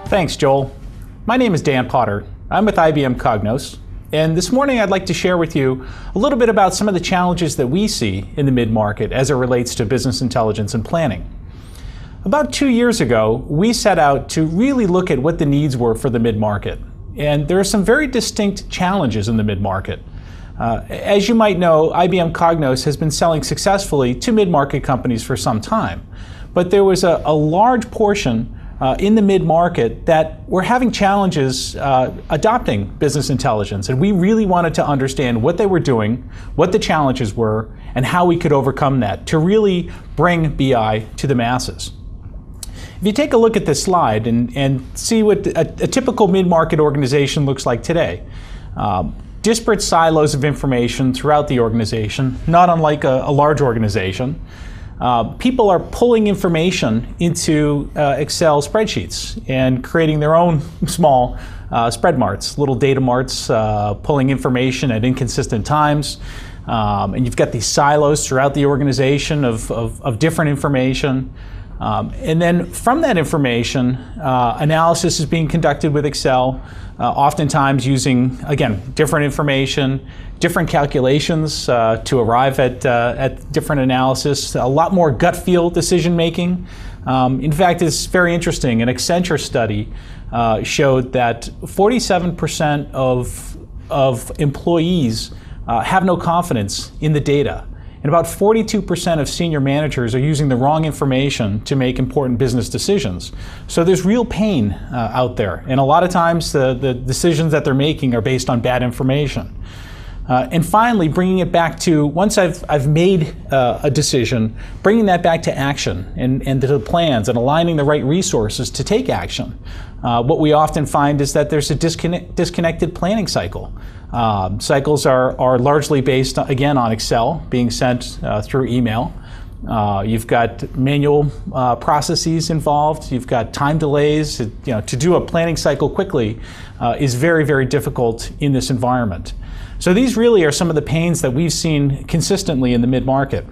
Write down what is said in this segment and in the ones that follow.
Thanks, Joel. My name is Dan Potter. I'm with IBM Cognos, and this morning I'd like to share with you a little bit about some of the challenges that we see in the mid-market as it relates to business intelligence and planning. About 2 years ago, we set out to really look at what the needs were for the mid-market, and there are some very distinct challenges in the mid-market. As you might know, IBM Cognos has been selling successfully to mid-market companies for some time, but there was a large portion in the mid-market that were having challenges adopting business intelligence, and we really wanted to understand what they were doing, what the challenges were, and how we could overcome that to really bring BI to the masses. If you take a look at this slide and see what a typical mid-market organization looks like today, disparate silos of information throughout the organization, not unlike a large organization. People are pulling information into Excel spreadsheets and creating their own small spread marts, little data marts, pulling information at inconsistent times. And you've got these silos throughout the organization of different information. And then from that information, analysis is being conducted with Excel, oftentimes using, again, different information, different calculations to arrive at different analysis, a lot more gut feel decision making. In fact, it's very interesting. An Accenture study showed that 47% of employees have no confidence in the data. And about 42% of senior managers are using the wrong information to make important business decisions. So there's real pain out there. And a lot of times the decisions that they're making are based on bad information. And finally, bringing it back to, once I've made a decision, bringing that back to action and to the plans and aligning the right resources to take action. What we often find is that there's a disconnected planning cycle. Cycles are largely based, again, on Excel, being sent through email. You've got manual processes involved. You've got time delays. To do a planning cycle quickly is very, very difficult in this environment. So these really are some of the pains that we've seen consistently in the mid-market.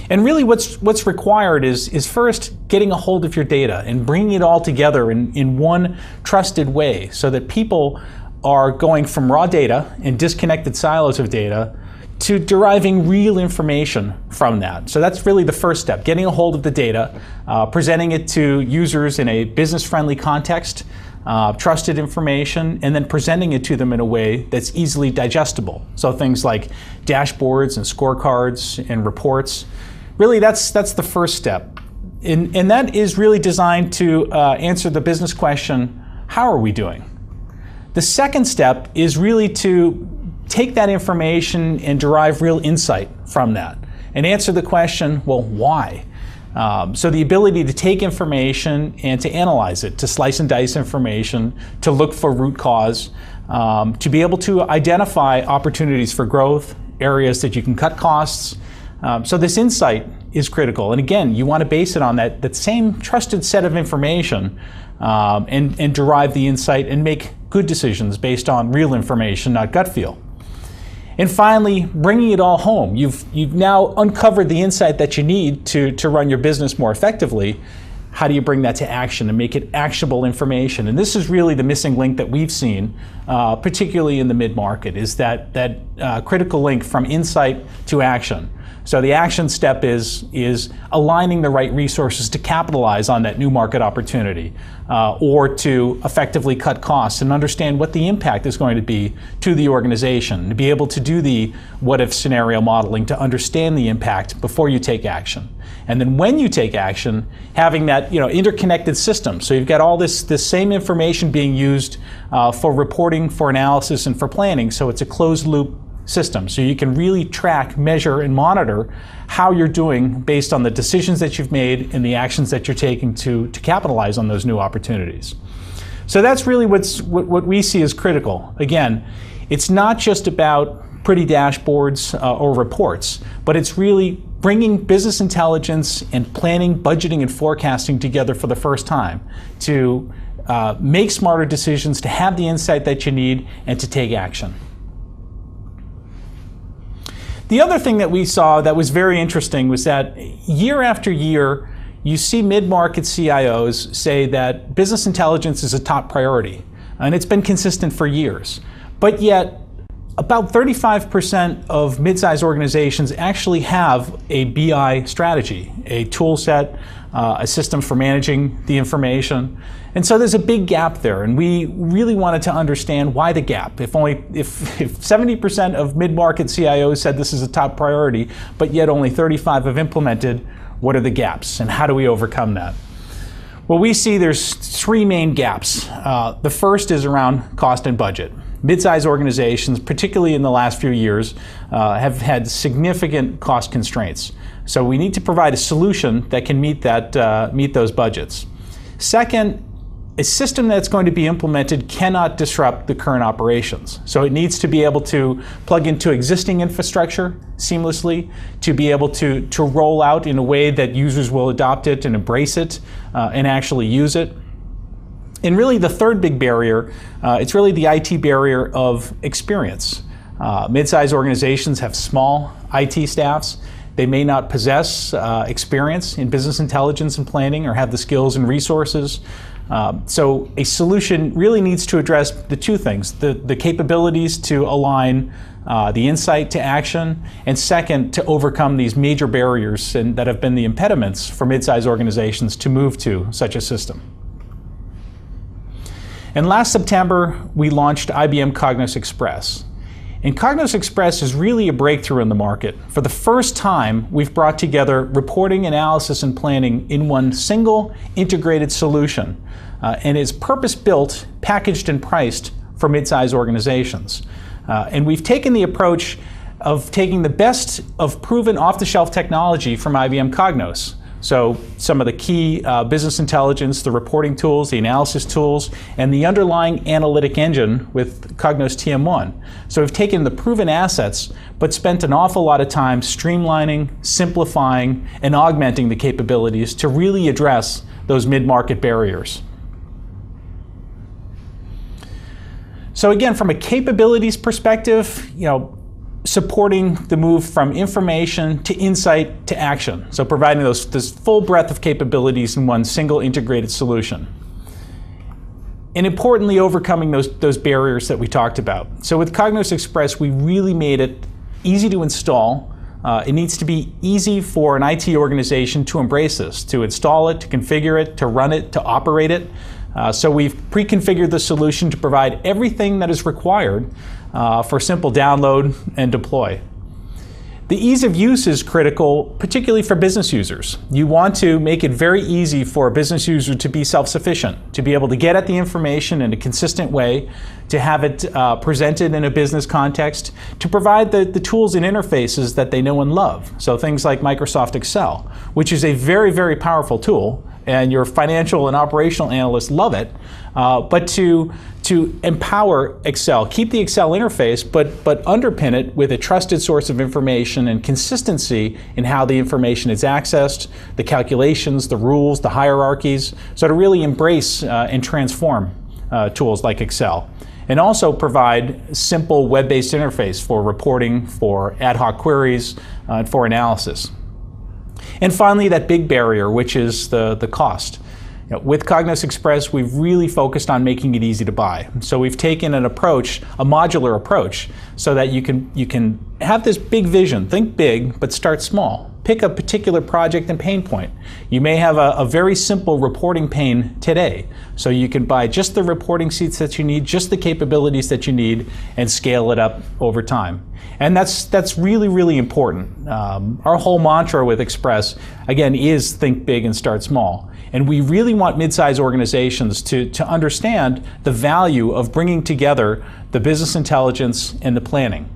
And really what's required is first getting a hold of your data and bringing it all together in one trusted way so that people are going from raw data and disconnected silos of data to deriving real information from that. So that's really the first step, getting a hold of the data, presenting it to users in a business-friendly context, trusted information, and then presenting it to them in a way that's easily digestible. So things like dashboards and scorecards and reports. Really, that's the first step. And that is really designed to answer the business question, how are we doing? The second step is really to take that information and derive real insight from that and answer the question, well, why? So the ability to take information and to analyze it, to slice and dice information, to look for root cause, to be able to identify opportunities for growth, areas that you can cut costs. So this insight is critical. And again, you want to base it on that same trusted set of information and derive the insight and make good decisions based on real information, not gut feel. And finally, bringing it all home. You've now uncovered the insight that you need to run your business more effectively. How do you bring that to action and make it actionable information? And this is really the missing link that we've seen, particularly in the mid-market, is that critical link from insight to action. So the action step is aligning the right resources to capitalize on that new market opportunity, or to effectively cut costs and understand what the impact is going to be to the organization, to be able to do the what-if scenario modeling to understand the impact before you take action. And then when you take action, having that interconnected system. So you've got all this same information being used for reporting, for analysis, and for planning. So it's a closed loop system. So you can really track, measure, and monitor how you're doing based on the decisions that you've made and the actions that you're taking to capitalize on those new opportunities. So that's really what we see as critical. Again, it's not just about pretty dashboards or reports, but it's really bringing business intelligence and planning, budgeting, and forecasting together for the first time to make smarter decisions, to have the insight that you need, and to take action. The other thing that we saw that was very interesting was that year after year, you see mid-market CIOs say that business intelligence is a top priority, and it's been consistent for years. But yet, about 35% of mid-sized organizations actually have a BI strategy, a tool set, a system for managing the information. And so there's a big gap there, and we really wanted to understand why the gap. If 70% of mid-market CIOs said this is a top priority, but yet only 35 have implemented, what are the gaps, and how do we overcome that? Well, we see there's three main gaps. The first is around cost and budget. Mid-sized organizations, particularly in the last few years, have had significant cost constraints. So we need to provide a solution that can meet those budgets. Second, a system that's going to be implemented cannot disrupt the current operations. So it needs to be able to plug into existing infrastructure seamlessly, to be able to roll out in a way that users will adopt it and embrace it and actually use it. And really the third big barrier, it's really the IT barrier of experience. Mid-sized organizations have small IT staffs. They may not possess experience in business intelligence and planning or have the skills and resources. So a solution really needs to address the two things, the capabilities to align the insight to action, and second, to overcome these major barriers that have been the impediments for mid-sized organizations to move to such a system. And last September, we launched IBM Cognos Express. And Cognos Express is really a breakthrough in the market. For the first time, we've brought together reporting, analysis, and planning in one single integrated solution. And is purpose-built, packaged, and priced for mid-sized organizations. And we've taken the approach of taking the best of proven off-the-shelf technology from IBM Cognos. So some of the key business intelligence, the reporting tools, the analysis tools, and the underlying analytic engine with Cognos TM1. So we've taken the proven assets, but spent an awful lot of time streamlining, simplifying, and augmenting the capabilities to really address those mid-market barriers. So again, from a capabilities perspective, supporting the move from information to insight to action. So providing this full breadth of capabilities in one single integrated solution. And importantly, overcoming those barriers that we talked about. So with Cognos Express, we really made it easy to install. It needs to be easy for an IT organization to embrace this, to install it, to configure it, to run it, to operate it. So we've pre-configured the solution to provide everything that is required for simple download and deploy. The ease of use is critical, particularly for business users. You want to make it very easy for a business user to be self-sufficient, to be able to get at the information in a consistent way, to have it presented in a business context, to provide the tools and interfaces that they know and love. So things like Microsoft Excel, which is a very, very powerful tool, and your financial and operational analysts love it, but to empower Excel, keep the Excel interface, but underpin it with a trusted source of information and consistency in how the information is accessed, the calculations, the rules, the hierarchies, so to really embrace and transform tools like Excel. And also provide simple web-based interface for reporting, for ad hoc queries, and for analysis. And finally, that big barrier, which is the cost. With Cognos Express, we've really focused on making it easy to buy. So we've taken an approach, a modular approach, so that you can have this big vision. Think big, but start small. Pick a particular project and pain point. You may have a very simple reporting pain today. So you can buy just the reporting seats that you need, just the capabilities that you need, and scale it up over time. And that's really, really important. Our whole mantra with Express, again, is think big and start small. And we really want mid-sized organizations to understand the value of bringing together the business intelligence and the planning.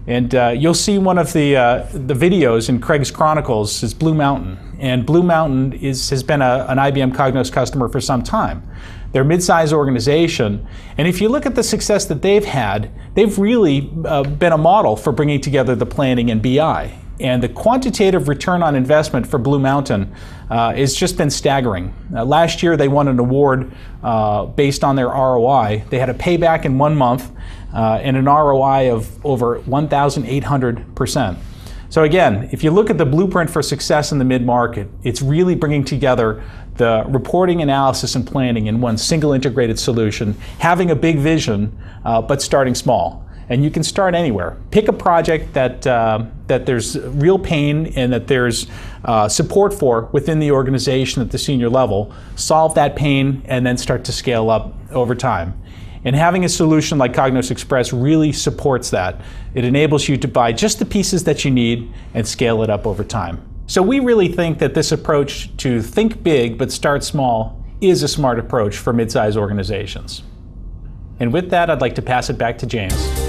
And you'll see one of the videos in Craig's Chronicles is Blue Mountain. And Blue Mountain has been an IBM Cognos customer for some time. They're a mid-sized organization, and if you look at the success that they've had, they've really been a model for bringing together the planning and BI. And the quantitative return on investment for Blue Mountain has just been staggering. Last year they won an award based on their ROI. They had a payback in 1 month and an ROI of over 1,800%. So again, if you look at the blueprint for success in the mid-market, it's really bringing together the reporting, analysis, and planning in one single integrated solution, having a big vision, but starting small. And you can start anywhere. Pick a project that there's real pain and that there's support for within the organization at the senior level. Solve that pain and then start to scale up over time. And having a solution like Cognos Express really supports that. It enables you to buy just the pieces that you need and scale it up over time. So we really think that this approach to think big but start small is a smart approach for mid-sized organizations. And with that, I'd like to pass it back to James.